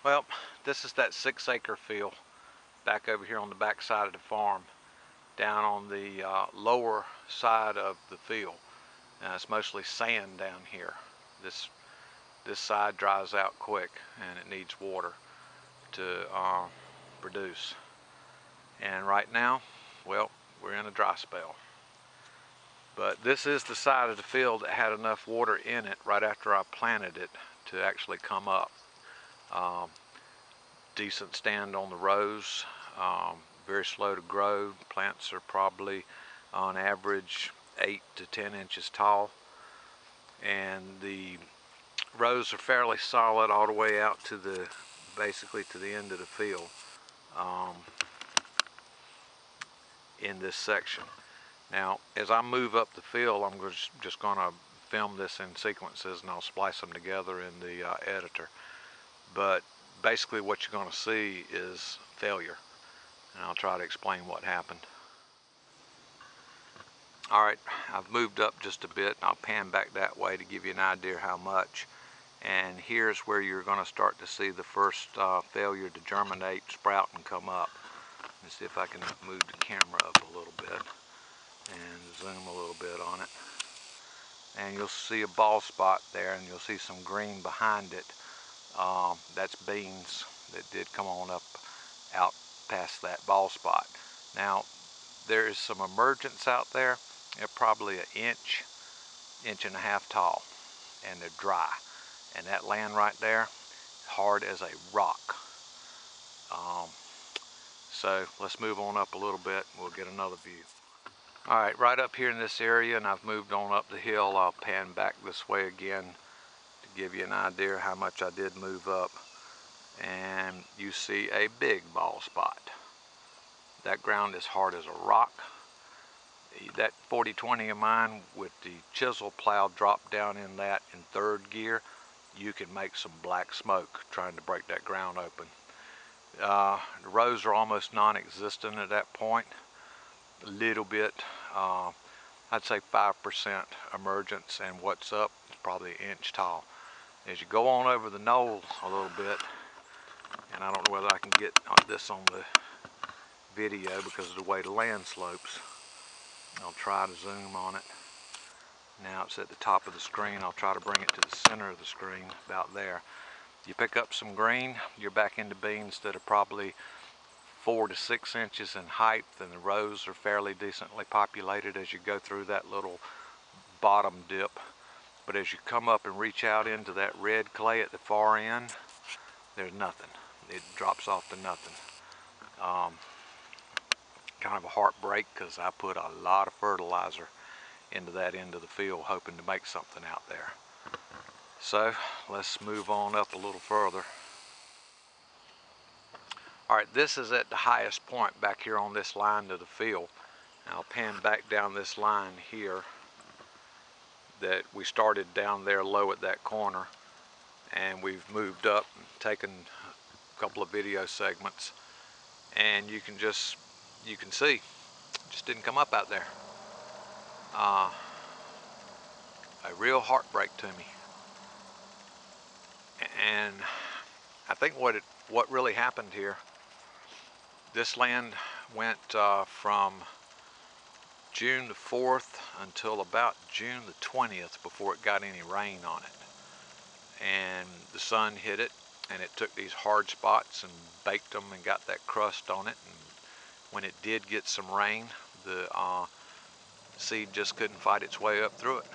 Well, this is that 6-acre field back over here on the back side of the farm, down on the lower side of the field. It's mostly sand down here. This side dries out quick and it needs water to produce. And right now, well, we're in a dry spell. But this is the side of the field that had enough water in it right after I planted it to actually come up. Decent stand on the rows, very slow to grow. Plants are probably on average 8 to 10 inches tall, and the rows are fairly solid all the way out to basically to the end of the field in this section. Now, as I move up the field, I'm just going to film this in sequences and I'll splice them together in the editor. But basically what you're going to see is failure, and I'll try to explain what happened. Alright, I've moved up just a bit, and I'll pan back that way to give you an idea how much. And here's where you're going to start to see the first failure to germinate, sprout, and come up. Let's see if I can move the camera up a little bit and zoom a little bit on it. And you'll see a bald spot there, and you'll see some green behind it. That's beans that did come on up out past that bald spot. Now, there is some emergence out there. They're probably an inch and a half tall, and they're dry. And that land right there, hard as a rock. So let's move on up a little bit and we'll get another view. Alright, right up here in this area, and I've moved on up the hill. I'll pan back this way again to give you an idea how much I did move up. And you see a big bald spot. That ground is hard as a rock. That 4020 of mine with the chisel plow dropped down in that in third gear, you can make some black smoke trying to break that ground open. The rows are almost non-existent at that point. A little bit, I'd say 5% emergence, and what's up is probably an inch tall. As you go on over the knolls a little bit, and I don't know whether I can get this on the video because of the way the land slopes. I'll try to zoom on it. Now it's at the top of the screen. I'll try to bring it to the center of the screen, about there. You pick up some green, you're back into beans that are probably 4 to 6 inches in height, and the rows are fairly decently populated as you go through that little bottom dip. But as you come up and reach out into that red clay at the far end, there's nothing. It drops off to nothing. Kind of a heartbreak, because I put a lot of fertilizer into that end of the field hoping to make something out there. So let's move on up a little further. Alright, this is at the highest point back here on this line of the field. I'll pan back down this line here that we started down there low at that corner, and we've moved up and taken a couple of video segments, and you can see it just didn't come up out there. A real heartbreak to me. And I think what really happened here, this land went from June the 4th until about June the 20th before it got any rain on it. And the sun hit it, and it took these hard spots and baked them and got that crust on it. And when it did get some rain, the seed just couldn't fight its way up through it.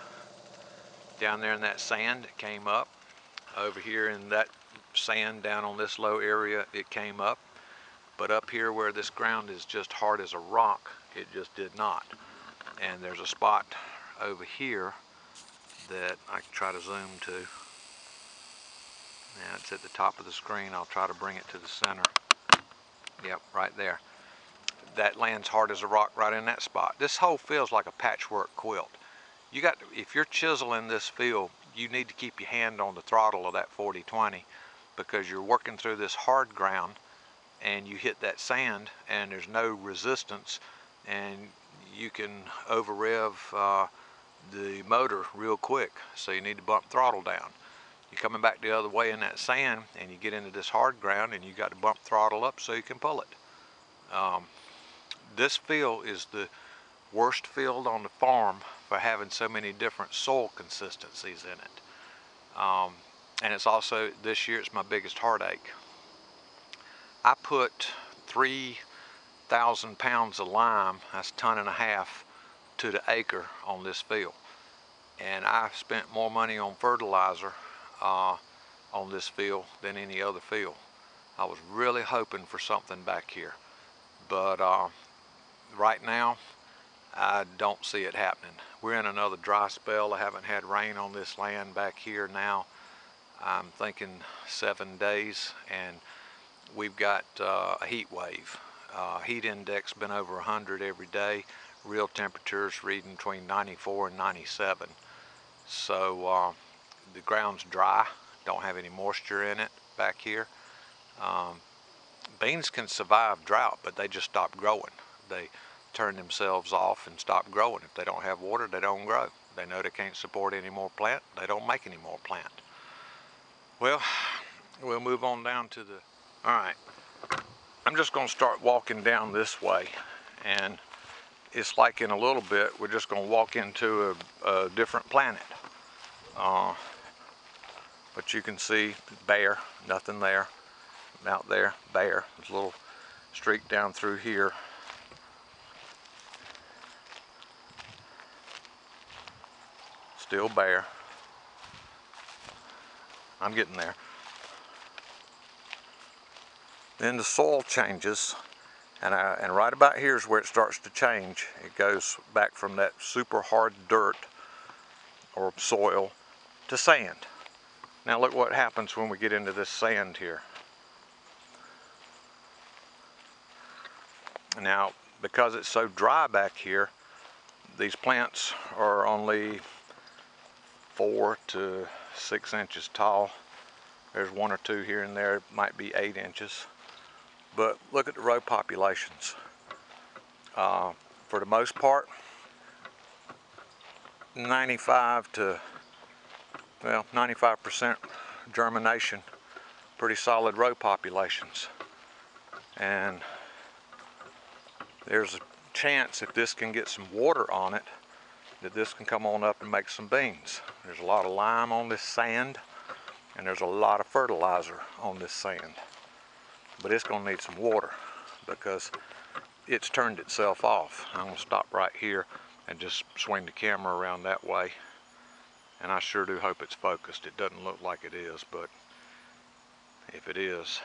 Down there in that sand, it came up. Over here in that sand down on this low area, it came up. But up here where this ground is just hard as a rock, it just did not. And there's a spot over here that I can try to zoom to. Now it's at the top of the screen. I'll try to bring it to the center. Yep, right there. That land's hard as a rock right in that spot. This whole field's like a patchwork quilt. If you're chiseling this field, you need to keep your hand on the throttle of that 4020, because you're working through this hard ground and you hit that sand and there's no resistance, and you can over rev the motor real quick. So you need to bump throttle down. you're coming back the other way in that sand and you get into this hard ground and you got to bump throttle up so you can pull it. This field is the worst field on the farm for having so many different soil consistencies in it. And it's also, this year it's my biggest heartache. I put 3,000 pounds of lime, that's 1.5 tons to the acre on this field. And I spent more money on fertilizer on this field than any other field. I was really hoping for something back here. But right now, I don't see it happening. We're in another dry spell. I haven't had rain on this land back here now, I'm thinking 7 days, and we've got a heat wave. Heat index been over 100 every day. Real temperatures reading between 94 and 97. So the ground's dry, don't have any moisture in it back here. Beans can survive drought, but they just stop growing. They turn themselves off and stop growing. If they don't have water, they don't grow. They know they can't support any more plant, they don't make any more plant. Well, we'll move on down to the, all right, I'm just gonna start walking down this way, and it's like in a little bit, we're just gonna walk into a different planet. But you can see bare, nothing there. Out there, bare. There's a little streak down through here. Still bare. I'm getting there. Then the soil changes, and right about here is where it starts to change. It goes back from that super hard dirt or soil to sand. Now look what happens when we get into this sand here. Now, because it's so dry back here, these plants are only 4 to 6 inches tall. There's 1 or 2 here and there, it might be 8 inches. But look at the row populations. For the most part, 95% germination, pretty solid row populations. And there's a chance, if this can get some water on it, that this can come on up and make some beans. There's a lot of lime on this sand, and there's a lot of fertilizer on this sand. But it's gonna need some water because it's turned itself off. I'm gonna stop right here and just swing the camera around that way. And I sure do hope it's focused. It doesn't look like it is, but if it is,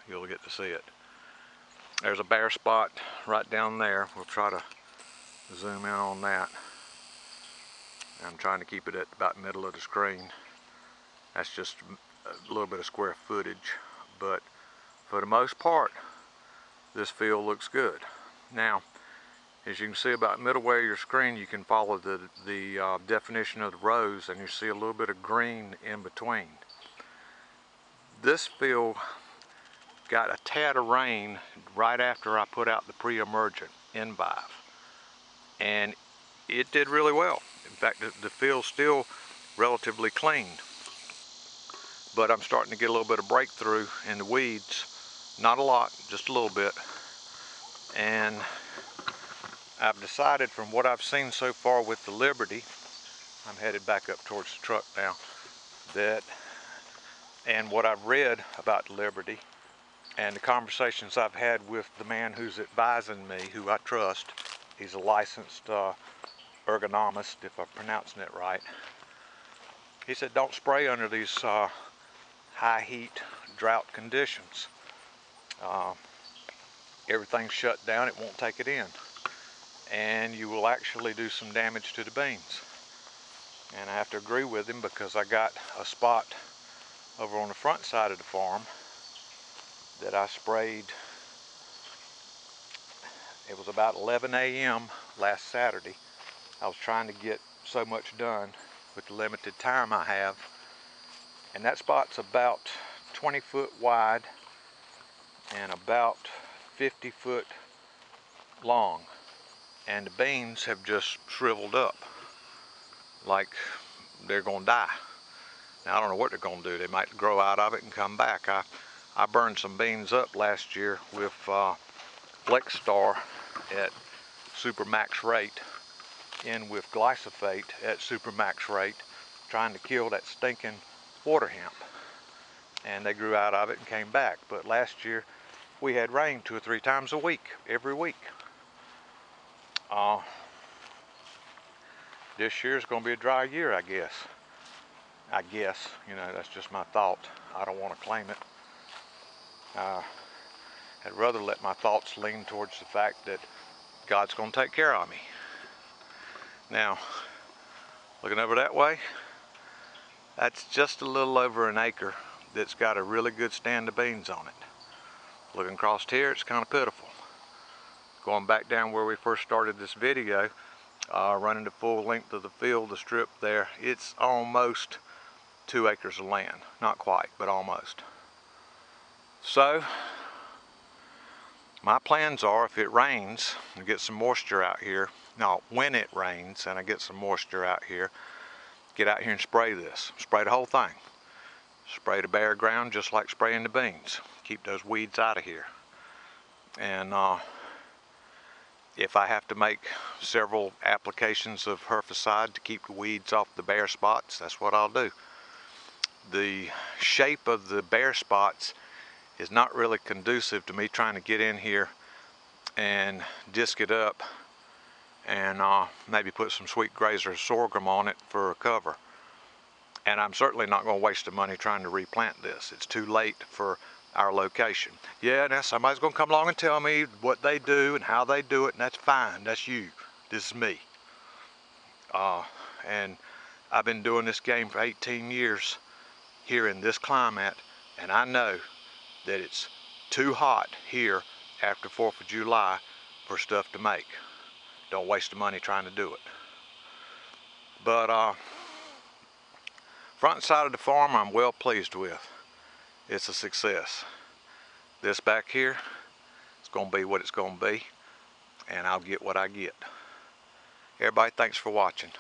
you'll get to see it. There's a bare spot right down there. We'll try to zoom in on that. I'm trying to keep it at about the middle of the screen. That's just a little bit of square footage, but for the most part, this field looks good. Now, as you can see about midway of your screen, you can follow the definition of the rows, and you see a little bit of green in between. This field got a tad of rain right after I put out the pre-emergent Envive, and it did really well. In fact, the field's still relatively clean, but I'm starting to get a little bit of breakthrough in the weeds. Not a lot, just a little bit. And I've decided, from what I've seen so far with the Liberty, I'm headed back up towards the truck now, and what I've read about the Liberty, and the conversations I've had with the man who's advising me, who I trust, he's a licensed ergonomist, if I'm pronouncing it right. He said, don't spray under these high heat drought conditions. Everything's shut down, it won't take it in. And you will actually do some damage to the beans. And I have to agree with him, because I got a spot over on the front side of the farm that I sprayed. It was about 11 a.m. last Saturday. I was trying to get so much done with the limited time I have. And that spot's about 20 foot wide and about 50 foot long. And the beans have just shriveled up like they're gonna die. Now I don't know what they're going to do. They might grow out of it and come back. I burned some beans up last year with Flex Star at super max rate, in with glyphosate at super max rate, trying to kill that stinking water hemp. And they grew out of it and came back. But last year we had rain 2 or 3 times a week, every week. This year's going to be a dry year, I guess. You know, that's just my thought. I don't want to claim it. I'd rather let my thoughts lean towards the fact that God's going to take care of me. Now, looking over that way, that's just a little over an acre that's got a really good stand of beans on it. Looking across here, it's kind of pitiful. Going back down where we first started this video, running the full length of the field, the strip there, it's almost 2 acres of land. Not quite, but almost. So, my plans are, if it rains and get some moisture out here, no, when it rains and I get some moisture out here, get out here and spray this. Spray the whole thing. Spray the bare ground just like spraying the beans. Keep those weeds out of here. And if I have to make several applications of herbicide to keep the weeds off the bare spots, that's what I'll do. The shape of the bare spots is not really conducive to me trying to get in here and disc it up and maybe put some sweet graze or sorghum on it for a cover. And I'm certainly not going to waste the money trying to replant this. It's too late for our location. Yeah, now somebody's going to come along and tell me what they do and how they do it, and that's fine. That's you. This is me. And I've been doing this game for 18 years here in this climate, and I know that it's too hot here after 4th of July for stuff to make. Don't waste the money trying to do it. But front side of the farm I'm well pleased with. It's a success. This back here, it's going to be what it's going to be, and I'll get what I get. Everybody, thanks for watching.